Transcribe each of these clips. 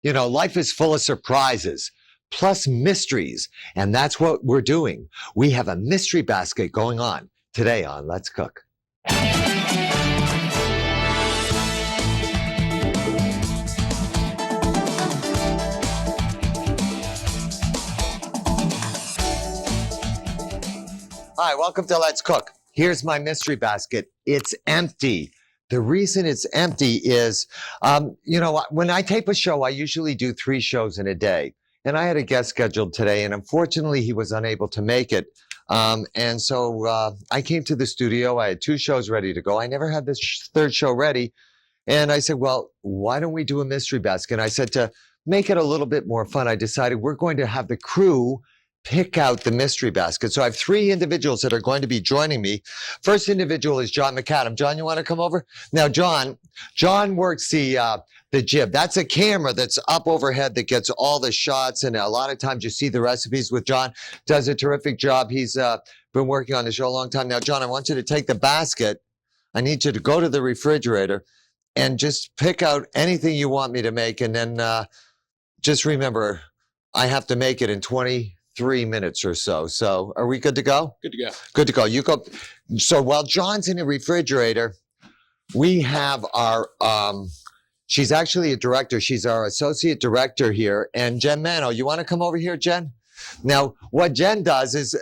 You know, life is full of surprises, plus mysteries. And that's what we're doing. We have a mystery basket going on today on Let's Cook. Hi, welcome to Let's Cook. Here's my mystery basket. It's empty. The reason it's empty is, when I tape a show, I usually do 3 shows in a day. And I had a guest scheduled today, and unfortunately, he was unable to make it. And so I came to the studio. I had 2 shows ready to go. I never had this 3rd show ready. And I said, well, why don't we do a mystery basket? And I said, to make it a little bit more fun, I decided we're going to have the crew pick out the mystery basket. So I have 3 individuals that are going to be joining me. First individual is John McAdam. John, you want to come over? Now, John works the jib. That's a camera that's up overhead that gets all the shots. And a lot of times you see the recipes with John. Does a terrific job. He's been working on the show a long time. Now, John, I want you to take the basket. I need you to go to the refrigerator and just pick out anything you want me to make. And then just remember, I have to make it in 23 minutes or so. So are we good to go? Good to go. Good to go. You go. So while John's in the refrigerator, we have our, she's actually a director. She's our associate director here. And Jen Mano, you want to come over here, Jen? Now, what Jen does is,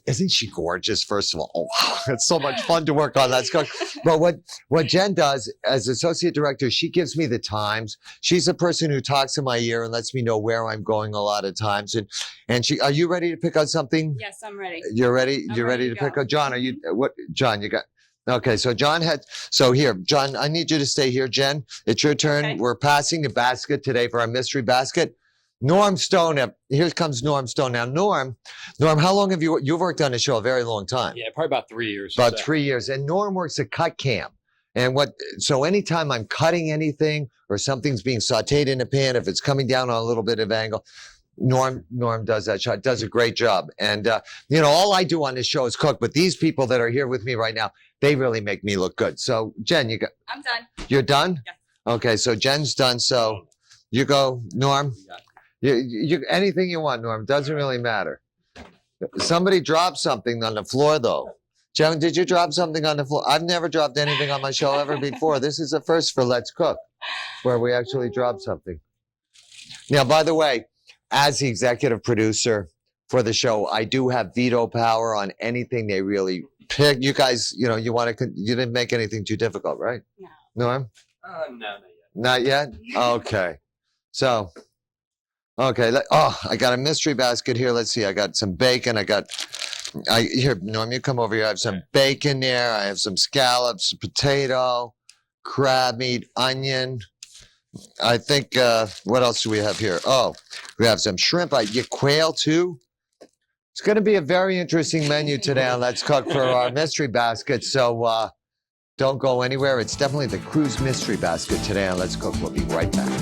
isn't she gorgeous, first of all? Oh, it's so much fun to work on. Let's go. But what Jen does as associate director, she gives me the times. She's the person who talks in my ear and lets me know where I'm going a lot of times. And she, are you ready to pick out something? Yes, I'm ready. You're ready? You're ready to pick out? John, are you, what, John, you got, okay, so here, John, I need you to stay here. Jen, it's your turn. Okay. We're passing the basket today for our mystery basket. Norm Stone, here comes Norm Stone. Now, Norm, how long have you've worked on the show? A very long time. Yeah, probably about 3 years. About 3 years. And Norm works at Cut Cam. And so anytime I'm cutting anything or something's being sauteed in a pan, if it's coming down on a little bit of angle, Norm does that shot, does a great job. And, all I do on this show is cook, but these people that are here with me right now, they really make me look good. So, Jen, I'm done. You're done? Yes. Okay, so Jen's done. So you go, Norm. You anything you want, Norm. Doesn't really matter. Somebody dropped something on the floor, though. Jen, did you drop something on the floor? I've never dropped anything on my show ever before. This is a first for Let's Cook, where we actually drop something. Now, by the way, as the executive producer for the show, I do have veto power on anything they really pick. You guys, you didn't make anything too difficult, right? No. Norm? No, not yet. Not yet? Okay. So, okay. I got a mystery basket here. Let's see. I got some bacon. Here, Norm, you come over here. I have some bacon there. I have some scallops, potato, crab meat, onion. I think, what else do we have here? Oh, we have some shrimp. I get quail too. It's going to be a very interesting menu today on Let's Cook for our mystery basket. So don't go anywhere. It's definitely the crew's mystery basket today on Let's Cook. We'll be right back.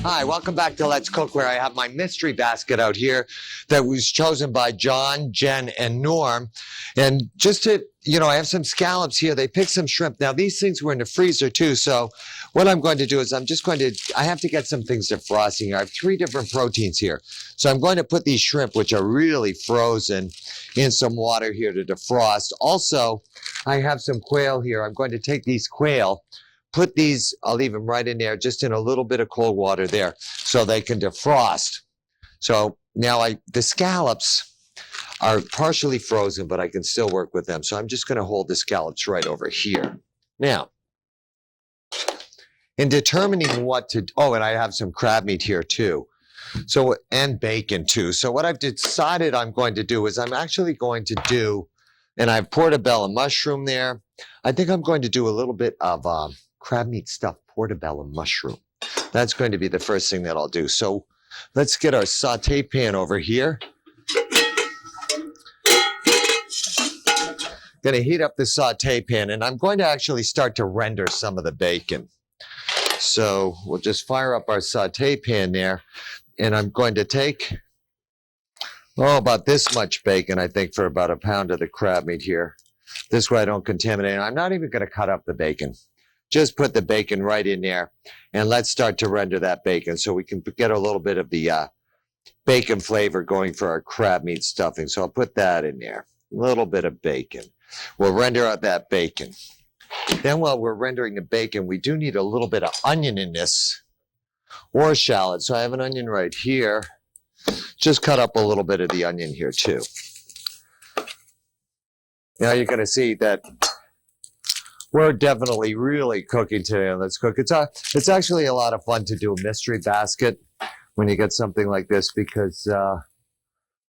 Hi, welcome back to Let's Cook, where I have my mystery basket out here that was chosen by John, Jen, and Norm. And just to, I have some scallops here. They picked some shrimp. Now, these things were in the freezer, too. So what I'm going to do is I have to get some things defrosting here. I have 3 different proteins here. So I'm going to put these shrimp, which are really frozen, in some water here to defrost. Also, I have some quail here. I'm going to take these quail, put these, I'll leave them right in there, just in a little bit of cold water there, so they can defrost. So now the scallops are partially frozen, but I can still work with them. So I'm just going to hold the scallops right over here. Now, in determining what to, and I have some crab meat here too. So, and bacon too. So what I've decided I'm going to do is I'm actually going to do, and I have portobello mushroom there. I think I'm going to do a little bit of crab meat stuffed portobello mushroom. That's going to be the first thing that I'll do. So let's get our saute pan over here. Going to heat up the saute pan, and I'm going to actually start to render some of the bacon. So we'll just fire up our saute pan there, and I'm going to take, about this much bacon, I think, for about a pound of the crab meat here. This way I don't contaminate it. I'm not even going to cut up the bacon. Just put the bacon right in there, and let's start to render that bacon so we can get a little bit of the bacon flavor going for our crab meat stuffing. So I'll put that in there. A little bit of bacon. We'll render out that bacon. Then while we're rendering the bacon, we do need a little bit of onion in this, or shallot. So I have an onion right here. Just cut up a little bit of the onion here too. Now you're going to see that we're definitely really cooking today on Let's Cook. It's actually a lot of fun to do a mystery basket when you get something like this, because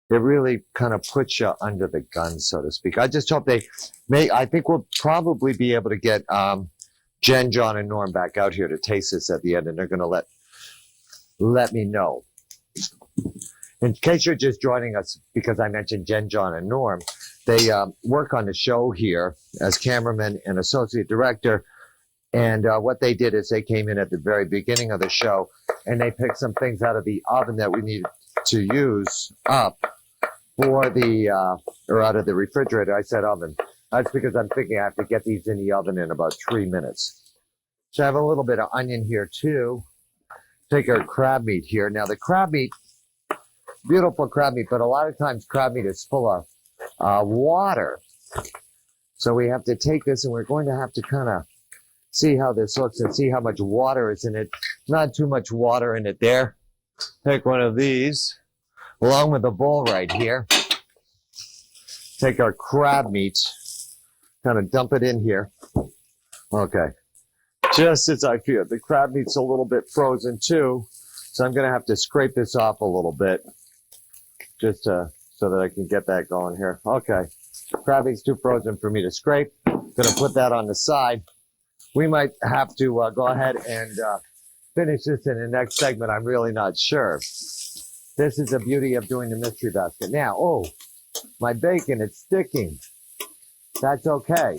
it really kind of puts you under the gun, so to speak. I just hope I think we'll probably be able to get Jen, John, and Norm back out here to taste this at the end, and they're going to let me know. In case you're just joining us, because I mentioned Jen, John, and Norm, they work on the show here as cameraman and associate director. And what they did is they came in at the very beginning of the show, and they picked some things out of the oven that we needed to use up for or out of the refrigerator. I said oven. That's because I'm thinking I have to get these in the oven in about 3 minutes. So I have a little bit of onion here too. Take our crab meat here. Now the crab meat, beautiful crab meat, but a lot of times crab meat is full of water. So we have to take this, and we're going to have to kind of see how this looks and see how much water is in it. Not too much water in it there. Take one of these along with the bowl right here. Take our crab meat, kind of dump it in here. Okay. Just as I feel. The crab meat's a little bit frozen too, so I'm going to have to scrape this off a little bit just so that I can get that going here. Okay. Crab meat's too frozen for me to scrape. Going to put that on the side. We might have to go ahead and finish this in the next segment. I'm really not sure. This is the beauty of doing the mystery basket. Now, oh, my bacon, it's sticking. That's okay.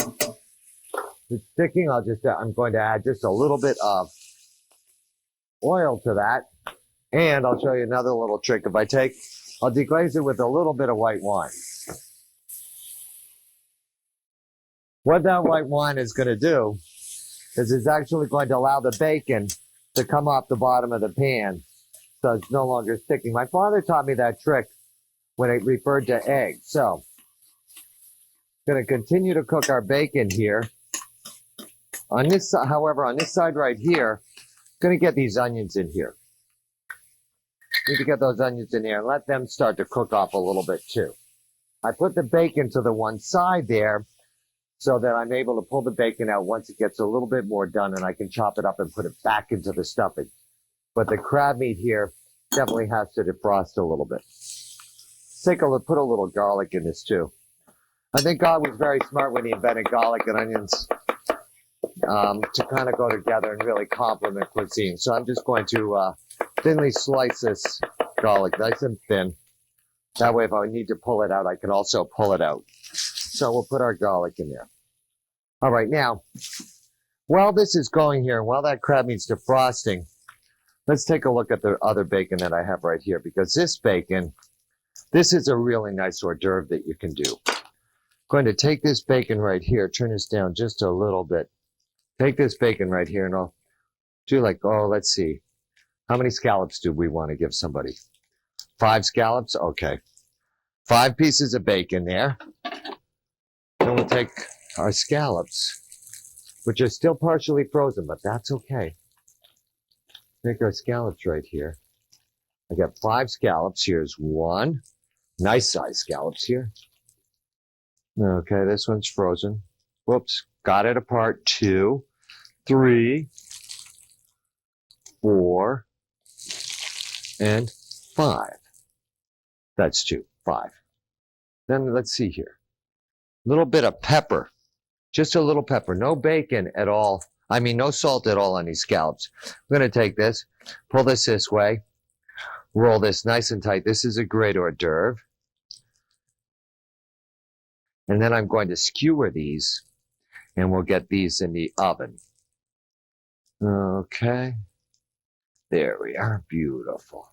It's sticking. I'm going to add just a little bit of oil to that. And I'll show you another little trick. I'll deglaze it with a little bit of white wine. What that white wine is going to do is it's actually going to allow the bacon to come off the bottom of the pan, so it's no longer sticking. My father taught me that trick when it referred to eggs. So, going to continue to cook our bacon here. On this side right here, going to get these onions in here. Need to get those onions in here and let them start to cook off a little bit too. I put the bacon to the one side there so that I'm able to pull the bacon out once it gets a little bit more done, and I can chop it up and put it back into the stuffing. But the crab meat here definitely has to defrost a little bit. Put a little garlic in this too. I think God was very smart when he invented garlic and onions to kind of go together and really complement cuisine. So I'm just going to thinly slice this garlic nice and thin. That way if I need to pull it out, I can also pull it out. So we'll put our garlic in there. All right, now, while this is going here, and while that crab meat's defrosting, let's take a look at the other bacon that I have right here, because this bacon, this is a really nice hors d'oeuvre that you can do. I'm going to take this bacon right here, turn this down just a little bit. Take this bacon right here, and I'll do let's see. How many scallops do we want to give somebody? 5 scallops? Okay. 5 pieces of bacon there. Then we'll take our scallops, which are still partially frozen, but that's okay. Take our scallops right here. I got 5 scallops. Here's 1. Nice size scallops here. Okay, this one's frozen. Whoops, got it apart. 2, 3, 4, and 5. That's 2, 5. Then let's see here. A little bit of pepper, just a little pepper, no bacon at all. I mean, no salt at all on these scallops. I'm going to take this, pull this way, roll this nice and tight. This is a great hors d'oeuvre. And then I'm going to skewer these, and we'll get these in the oven. Okay. There we are. Beautiful.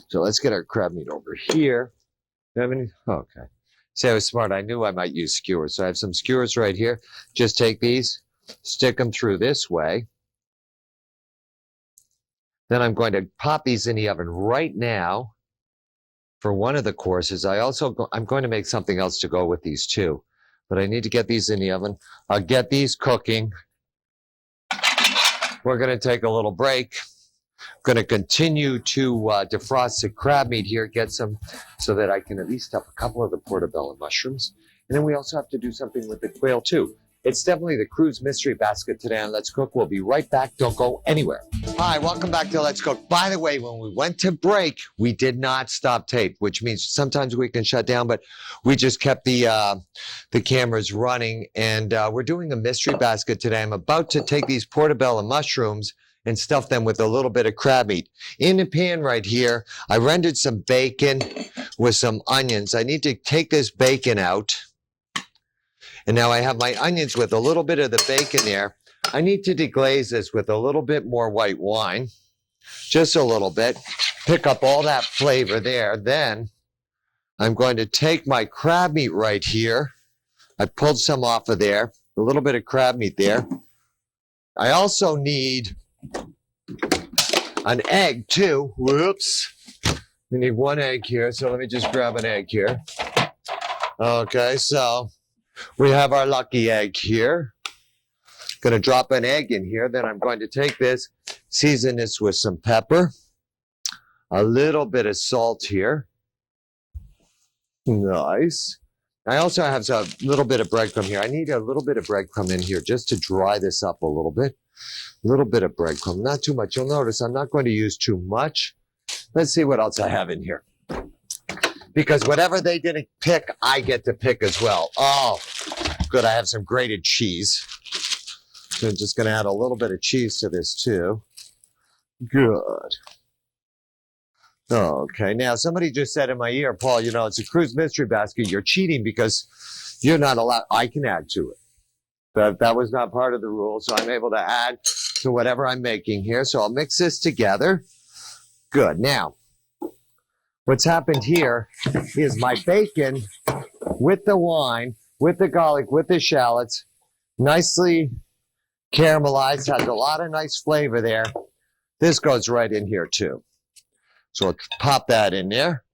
So let's get our crab meat over here. Do you have any? Okay. See, I was smart. I knew I might use skewers. So I have some skewers right here. Just take these, stick them through this way. Then I'm going to pop these in the oven right now for one of the courses. I'm going to make something else to go with these too. But I need to get these in the oven. I'll get these cooking. We're going to take a little break. Going to continue to defrost the crab meat here, get some so that I can at least stuff a couple of the portobello mushrooms. And then we also have to do something with the quail too. It's definitely the cruise mystery basket today on Let's Cook. We'll be right back. Don't go anywhere. Hi, welcome back to Let's Cook. By the way, when we went to break, we did not stop tape, which means sometimes we can shut down, but we just kept the cameras running. And we're doing a mystery basket today. I'm about to take these portobello mushrooms and stuff them with a little bit of crab meat. In the pan right here, I rendered some bacon with some onions. I need to take this bacon out. And now I have my onions with a little bit of the bacon there. I need to deglaze this with a little bit more white wine, just a little bit, pick up all that flavor there. Then I'm going to take my crab meat right here. I pulled some off of there, a little bit of crab meat there. I also need an egg too. Whoops. We need one egg here, so let me just grab an egg here. Okay, so we have our lucky egg here. Going to drop an egg in here. Then I'm going to take this, season this with some pepper, a little bit of salt here. Nice. I also have a little bit of breadcrumb here. I need a little bit of breadcrumb in here just to dry this up a little bit. A little bit of breadcrumb, not too much. You'll notice I'm not going to use too much. Let's see what else I have in here. Because whatever they didn't pick, I get to pick as well. Oh, good. I have some grated cheese. So I'm just going to add a little bit of cheese to this too. Good. Okay. Now, somebody just said in my ear, Paul, you know, it's a cruise mystery basket. You're cheating because you're not allowed. I can add to it. But that was not part of the rule. So I'm able to add to whatever I'm making here. So I'll mix this together. Good. Now, what's happened here is my bacon with the wine, with the garlic, with the shallots, nicely caramelized, has a lot of nice flavor there. This goes right in here too. So we'll pop that in there.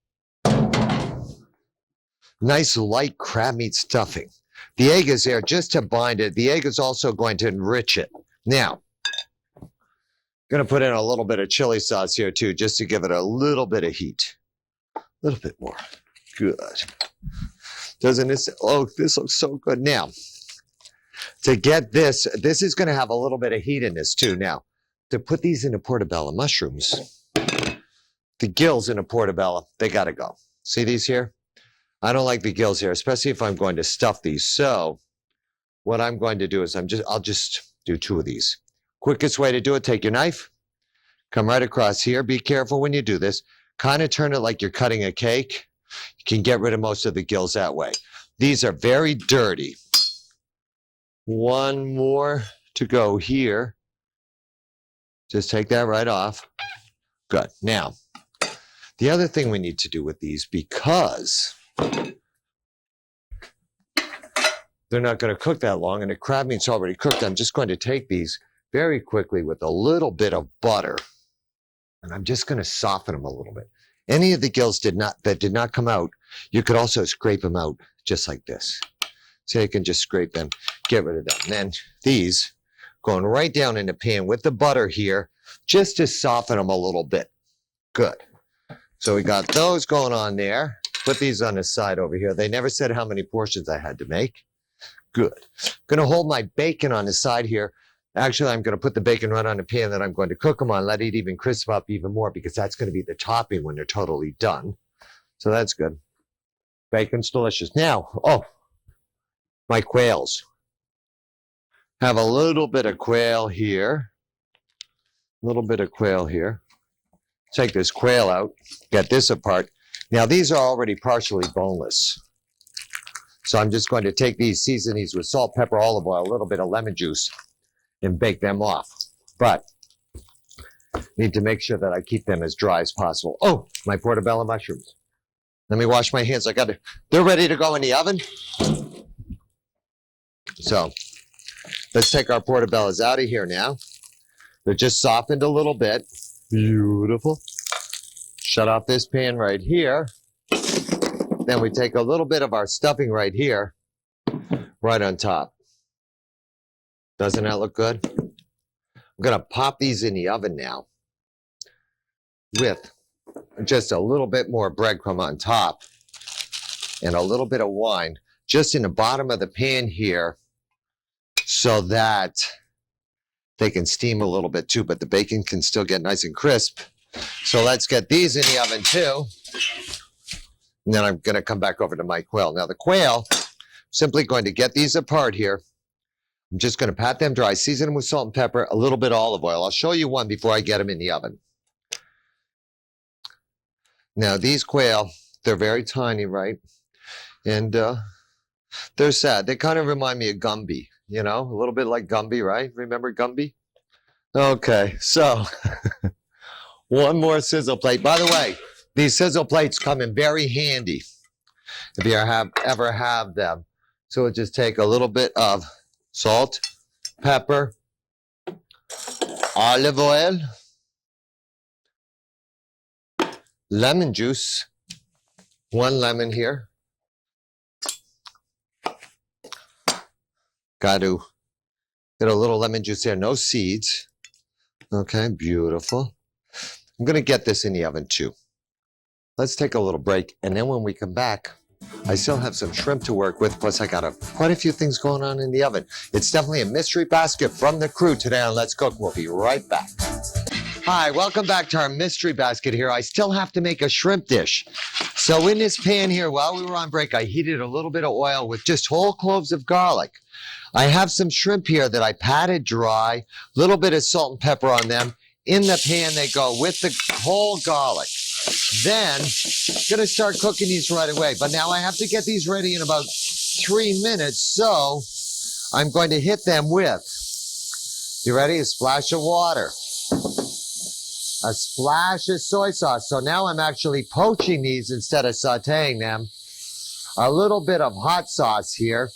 Nice light crab meat stuffing. The egg is there just to bind it. The egg is also going to enrich it. Now, going to put in a little bit of chili sauce here too, just to give it a little bit of heat. A little bit more. Good. Doesn't this, oh, this looks so good. Now, to get this is going to have a little bit of heat in this too. Now, to put these into portobello mushrooms, the gills in a portobello, they got to go. See these here? I don't like the gills here, especially if I'm going to stuff these. So what I'm going to do is I'll just do two of these. Quickest way to do it, take your knife, come right across here. Be careful when you do this. Kind of turn it like you're cutting a cake. You can get rid of most of the gills that way. These are very dirty. One more to go here. Just take that right off. Good. Now, the other thing we need to do with these, because they're not going to cook that long and the crab meat's already cooked, I'm just going to take these very quickly with a little bit of butter. And I'm just going to soften them a little bit. Any of the gills that did not come out, you could also scrape them out just like this. So you can just scrape them, get rid of them. And then these going right down in the pan with the butter here, just to soften them a little bit. Good. So we got those going on there. Put these on the side over here. They never said how many portions I had to make. Good. Going to hold my bacon on the side here. Actually, I'm going to put the bacon right on the pan that I'm going to cook them on, let it even crisp up even more, because that's going to be the topping when they're totally done. So that's good. Bacon's delicious. Now, oh, my quails. Have a little bit of quail here. A little bit of quail here. Take this quail out, get this apart. Now, these are already partially boneless. So I'm just going to take these, season these with salt, pepper, olive oil, a little bit of lemon juice, and bake them off. But need to make sure that I keep them as dry as possible. Oh, my portobello mushrooms. Let me wash my hands. They're ready to go in the oven. So let's take our portobellos out of here now. They're just softened a little bit. Beautiful. Shut off this pan right here. Then we take a little bit of our stuffing right here, right on top. Doesn't that look good? I'm going to pop these in the oven now with just a little bit more breadcrumb on top and a little bit of wine just in the bottom of the pan here so that they can steam a little bit too, but the bacon can still get nice and crisp. So let's get these in the oven too. And then I'm going to come back over to my quail. Now the quail, simply going to get these apart here. I'm just going to pat them dry, season them with salt and pepper, a little bit of olive oil. I'll show you one before I get them in the oven. Now these quail, they're very tiny, right? And they're sad. They kind of remind me of Gumby, you know, a little bit like Gumby, right? Remember Gumby? Okay, so one more sizzle plate. By the way, these sizzle plates come in very handy if you ever have them. So we'll just take a little bit of salt, pepper, olive oil, lemon juice, 1 lemon here. Got to get a little lemon juice there, no seeds. Okay, beautiful. I'm going to get this in the oven too. Let's take a little break, and then when we come back, I still have some shrimp to work with, plus I got quite a few things going on in the oven. It's definitely a mystery basket from the crew today on Let's Cook. We'll be right back. Hi, welcome back to our mystery basket here. I still have to make a shrimp dish. So in this pan here, while we were on break, I heated a little bit of oil with just whole cloves of garlic. I have some shrimp here that I patted dry, a little bit of salt and pepper on them. In the pan they go with the whole garlic. Then, gonna start cooking these right away. But now I have to get these ready in about 3 minutes, so I'm going to hit them with, you ready? A splash of water, a splash of soy sauce. So now I'm actually poaching these instead of sauteing them. A little bit of hot sauce here,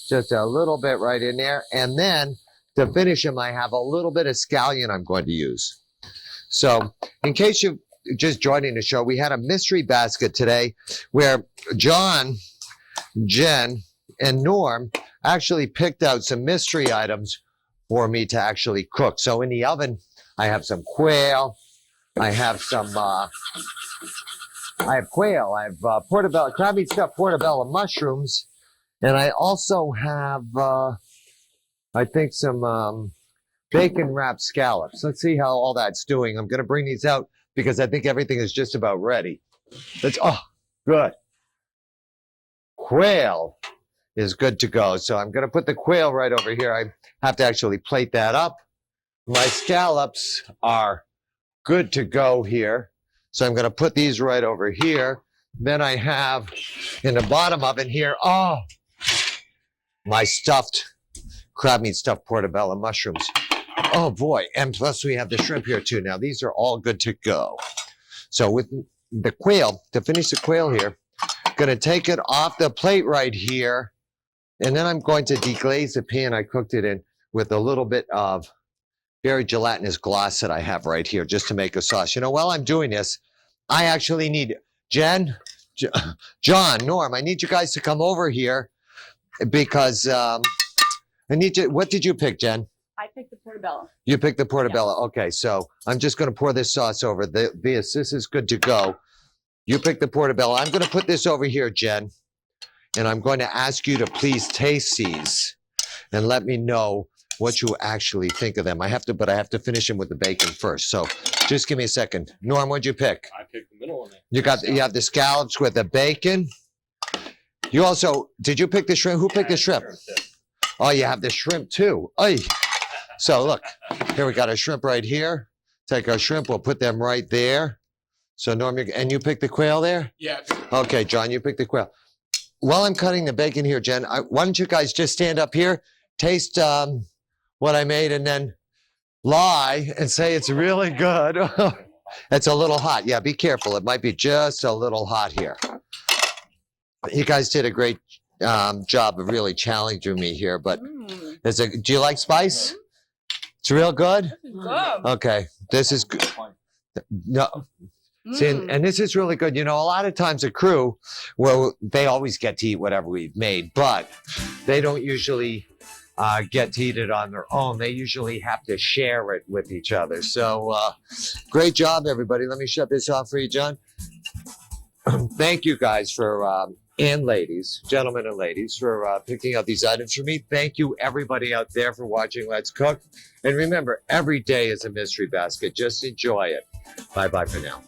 just a little bit right in there. And then to finish them, I have a little bit of scallion I'm going to use. So in case you're just joining the show, we had a mystery basket today where John, Jen, and Norm actually picked out some mystery items for me to actually cook. So in the oven, I have some quail. I have some, I have quail. I have portobello, crabby stuffed portobello mushrooms. And I also have, I think, some bacon wrapped scallops. Let's see how all that's doing. I'm going to bring these out because I think everything is just about ready. Oh, good. Quail is good to go. So I'm going to put the quail right over here. I have to actually plate that up. My scallops are good to go here. So I'm going to put these right over here. Then I have in the bottom oven here, my crab meat stuffed portobello mushrooms. Oh boy, and plus we have the shrimp here too. Now these are all good to go. So with the quail, to finish the quail here, gonna take it off the plate right here, and then I'm going to deglaze the pan I cooked it in with a little bit of very gelatinous gloss that I have right here just to make a sauce. You know, while I'm doing this, I actually need Jen, John, Norm, I need you guys to come over here because I need you. What did you pick, Jen? I picked the portobello. You picked the portobello. Yeah. Okay, so I'm just going to pour this sauce over this. This is good to go. You picked the portobello. I'm going to put this over here, Jen, and I'm going to ask you to please taste these and let me know what you actually think of them. I have to finish them with the bacon first. So just give me a second. Norm, what'd you pick? I picked the middle one. You have the scallops with the bacon. You also, did you pick the shrimp? Who picked the shrimp? Oh, you have the shrimp too. Oy. So look, here we got our shrimp right here. Take our shrimp, we'll put them right there. So Norm, and you picked the quail there? Yeah. Okay, John, you picked the quail. While I'm cutting the bacon here, Jen, why don't you guys just stand up here, taste what I made, and then lie and say it's really good. It's a little hot. Yeah, be careful. It might be just a little hot here. You guys did a great job of really challenging me here, but do you like spice? It's real good? Good. Okay, this is good. No. See, and this is really good. You know, a lot of times a crew, well, they always get to eat whatever we've made, but they don't usually get to eat it on their own. They usually have to share it with each other. So great job, everybody. Let me shut this off for you, John. Thank you guys for, and ladies, gentlemen and ladies, for picking out these items for me. Thank you, everybody out there, for watching Let's Cook. And remember, every day is a mystery basket. Just enjoy it. Bye-bye for now.